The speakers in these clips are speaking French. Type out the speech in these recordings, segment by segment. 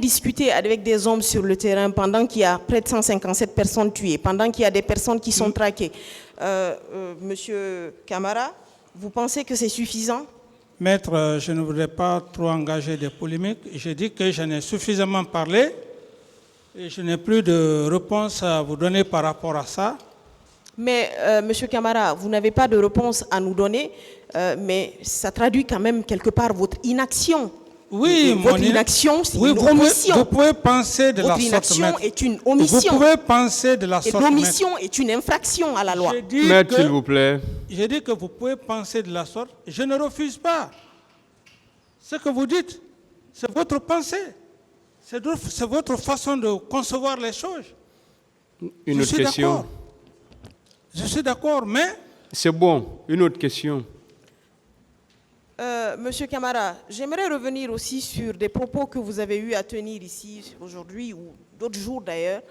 discutez avec des hommes sur le terrain pendant qu'il y a près de 157 personnes tuées, pendant qu'il y a des personnes qui sont traquées, Monsieur Camara, vous pensez que c'est suffisant? Maître, je ne voudrais pas trop engager des polémiques. Je dis que j'en ai suffisamment parlé et je n'ai plus de réponse à vous donner par rapport à ça. Mais, Monsieur Camara, vous n'avez pas de réponse à nous donner, mais ça traduit quand même quelque part votre inaction. Oui, votre inaction, c'est une omission. Vous pouvez penser de la sorte, votre inaction maître. est une omission. Vous pouvez penser de la sorte, et l'omission est une infraction à la loi. Maître, s'il vous plaît. J'ai dit que vous pouvez penser de la sorte. Je ne refuse pas. Ce que vous dites, c'est votre pensée. C'est votre façon de concevoir les choses. Une autre question. Je suis d'accord, mais... C'est bon. Une autre question. Monsieur Camara, j'aimerais revenir aussi sur des propos que vous avez eu à tenir ici aujourd'hui, ou d'autres jours d'ailleurs,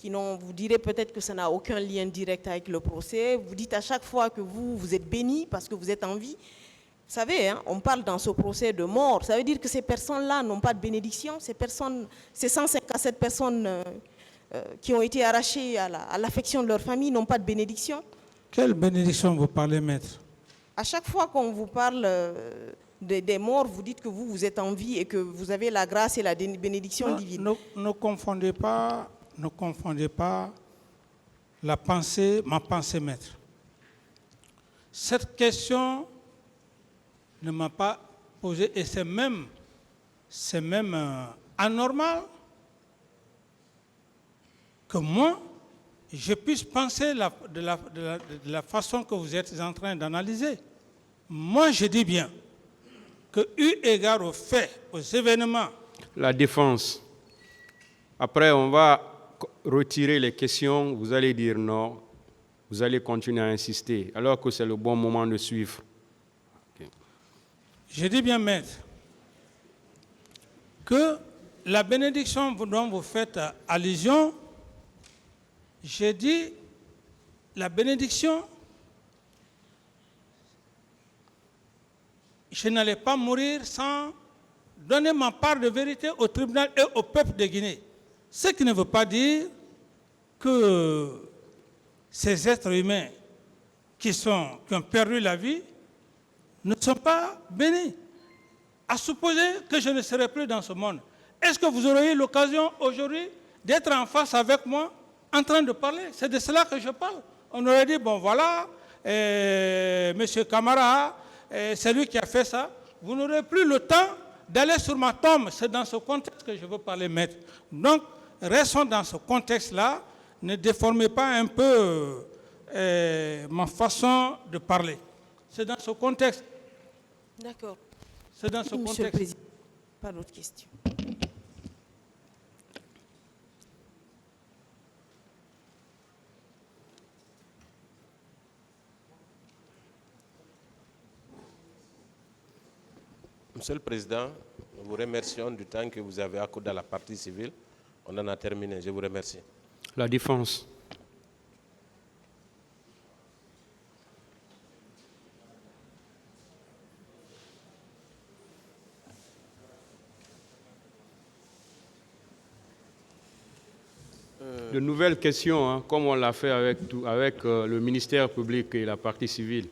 vous direz peut-être que ça n'a aucun lien direct avec le procès. Vous dites à chaque fois que vous êtes béni parce que vous êtes en vie. Vous savez, hein, on parle dans ce procès de mort. Ça veut dire que ces personnes-là n'ont pas de bénédiction. Ces 157 personnes qui ont été arrachées à l'affection de leur famille n'ont pas de bénédiction. Quelle bénédiction vous parlez, maître? À chaque fois qu'on vous parle des morts, vous dites que vous êtes en vie et que vous avez la grâce et la bénédiction divine. Ne confondez pas ma pensée, maître. Cette question ne m'a pas posé et c'est même anormal que moi, je puisse penser de la façon que vous êtes en train d'analyser. Moi, je dis bien que, eu égard aux faits, aux événements... La défense. Après, on va retirer les questions. Vous allez dire non. Vous allez continuer à insister, alors que c'est le bon moment de suivre. Okay. Je dis bien, maître, que la bénédiction dont vous faites allusion, j'ai dit, la bénédiction, je n'allais pas mourir sans donner ma part de vérité au tribunal et au peuple de Guinée. Ce qui ne veut pas dire que ces êtres humains qui ont perdu la vie ne sont pas bénis. À supposer que je ne serai plus dans ce monde. Est-ce que vous aurez eu l'occasion aujourd'hui d'être en face avec moi en train de parler? C'est de cela que je parle. On aurait dit, bon voilà, Monsieur Camara, c'est lui qui a fait ça. Vous n'aurez plus le temps d'aller sur ma tombe. C'est dans ce contexte que je veux parler, maître. Donc, restons dans ce contexte-là. Ne déformez pas un peu ma façon de parler. C'est dans ce contexte. D'accord. C'est dans ce contexte. Monsieur le Président, pas d'autres questions. Monsieur le Président, nous vous remercions du temps que vous avez accordé à la partie civile. On en a terminé. Je vous remercie. La défense. De nouvelles questions, hein, comme on l'a fait avec le ministère public et la partie civile.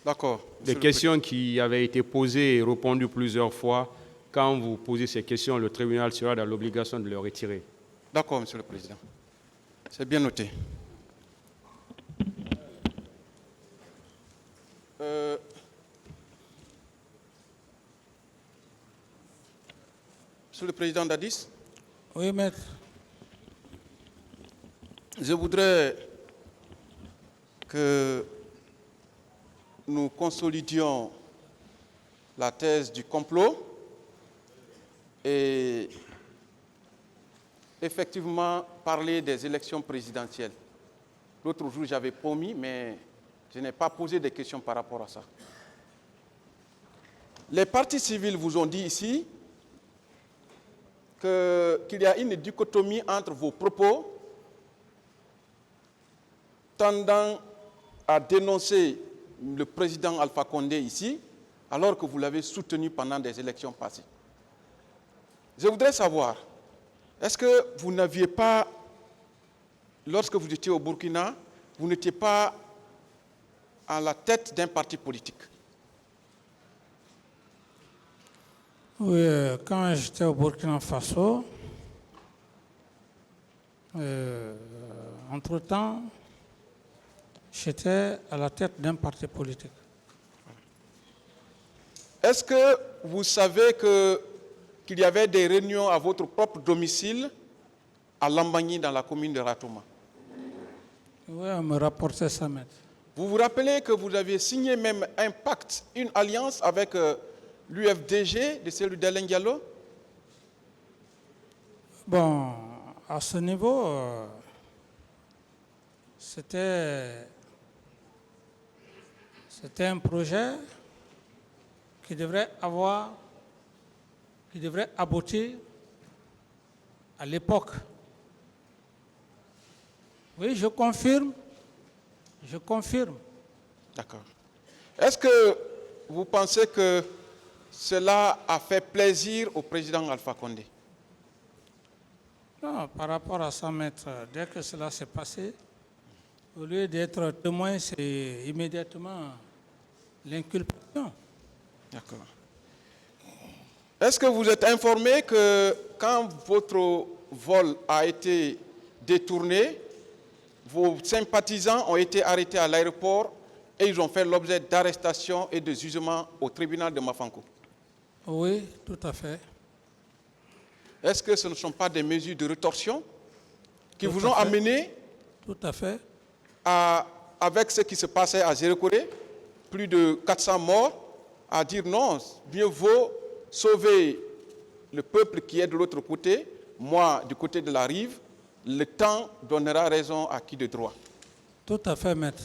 D'accord. Des questions qui avaient été posées et répondues plusieurs fois. Quand vous posez ces questions, le tribunal sera dans l'obligation de les retirer. D'accord, Monsieur le Président. C'est bien noté. Monsieur le Président Dadis. Oui, maître. Je voudrais que nous consolidions la thèse du complot et effectivement parler des élections présidentielles. L'autre jour, j'avais promis, mais je n'ai pas posé de questions par rapport à ça. Les partis civils vous ont dit ici qu'il y a une dichotomie entre vos propos tendant à dénoncer le président Alpha Condé ici, alors que vous l'avez soutenu pendant des élections passées. Je voudrais savoir, est-ce que vous n'aviez pas, lorsque vous étiez au Burkina, vous n'étiez pas à la tête d'un parti politique? Oui, quand j'étais au Burkina Faso, entre-temps, j'étais à la tête d'un parti politique. Est-ce que vous savez qu'il y avait des réunions à votre propre domicile à Lambagny, dans la commune de Ratouma? Oui, on me rapportait ça, maître. Vous vous rappelez que vous aviez signé même un pacte, une alliance avec l'UFDG de celui d'Alain Diallo? Bon, à ce niveau, c'était un projet qui devrait aboutir à l'époque. Oui, je confirme. D'accord. Est-ce que vous pensez que cela a fait plaisir au président Alpha Condé? Non, par rapport à ça, maître, dès que cela s'est passé, au lieu d'être témoin, c'est immédiatement l'inculpation. D'accord. Est-ce que vous êtes informé que quand votre vol a été détourné, vos sympathisants ont été arrêtés à l'aéroport et ils ont fait l'objet d'arrestations et de jugements au tribunal de Mafankou? Oui, tout à fait. Est-ce que ce ne sont pas des mesures de rétorsion qui vous ont amené, tout à fait, avec ce qui se passait à Zérekoré, plus de 400 morts, à dire non, mieux vaut sauver le peuple qui est de l'autre côté, moi du côté de la rive, le temps donnera raison à qui de droit? Tout à fait, maître.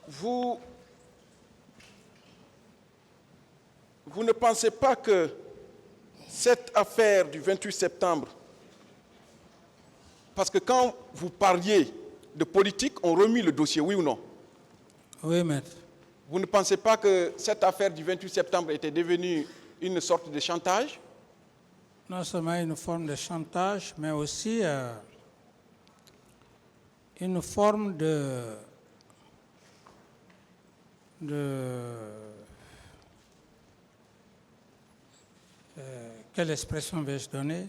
Vous ne pensez pas que cette affaire du 28 septembre, parce que quand vous parliez de politique, on remet le dossier, oui ou non? Oui, maître. Vous ne pensez pas que cette affaire du 28 septembre était devenue une sorte de chantage? Non seulement une forme de chantage, mais aussi une forme quelle expression vais-je donner?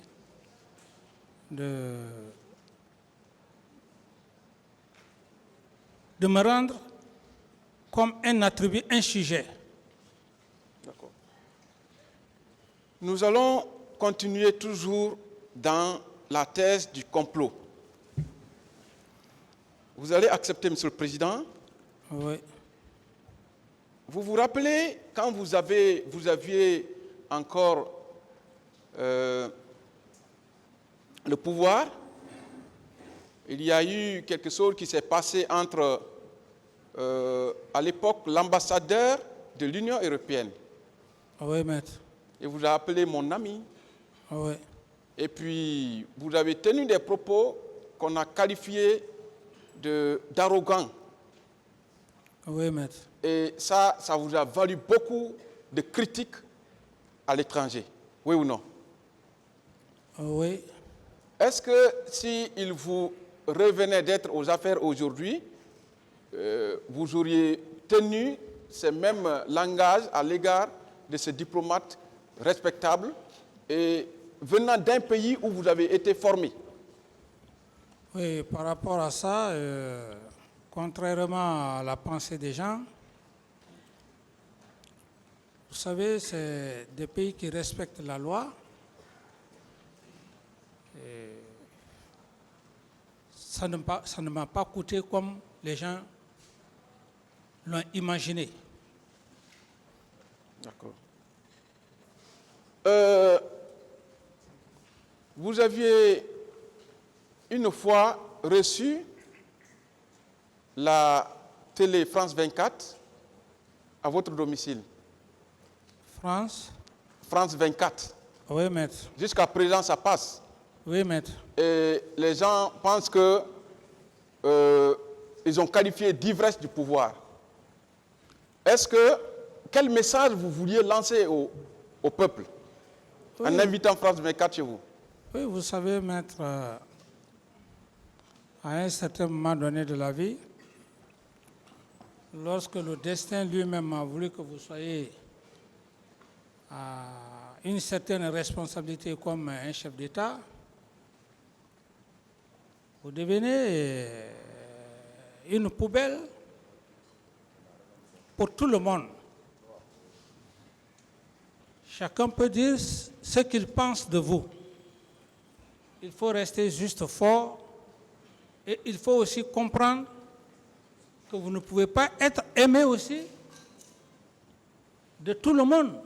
De me rendre comme un attribut, un sujet. D'accord. Nous allons continuer toujours dans la thèse du complot. Vous allez accepter, Monsieur le Président? Oui. Vous vous rappelez quand vous aviez encore le pouvoir, il y a eu quelque chose qui s'est passé entre, à l'époque, l'ambassadeur de l'Union européenne. Oui, maître. Et vous a appelé mon ami. Oui. Et puis, vous avez tenu des propos qu'on a qualifiés d'arrogants. Oui, maître. Et ça vous a valu beaucoup de critiques à l'étranger. Oui ou non? Oui. Est-ce que s'il vous revenait d'être aux affaires aujourd'hui, vous auriez tenu ce même langage à l'égard de ce diplomate respectable et venant d'un pays où vous avez été formé? Oui, par rapport à ça, contrairement à la pensée des gens, vous savez, c'est des pays qui respectent la loi. Et ça ne m'a pas coûté comme les gens l'ont imaginé. D'accord. Vous aviez une fois reçu la télé France 24 à votre domicile. France? France 24. Oui, maître. Jusqu'à présent, ça passe. Oui, maître. Et les gens pensent que ils ont qualifié d'ivresse du pouvoir. quel message vous vouliez lancer au peuple en invitant France 24 chez vous? Oui, vous savez, maître, à un certain moment donné de la vie, lorsque le destin lui-même a voulu que vous soyez à une certaine responsabilité comme un chef d'État, vous devenez une poubelle pour tout le monde. Chacun peut dire ce qu'il pense de vous. Il faut rester juste fort et il faut aussi comprendre que vous ne pouvez pas être aimé aussi de tout le monde.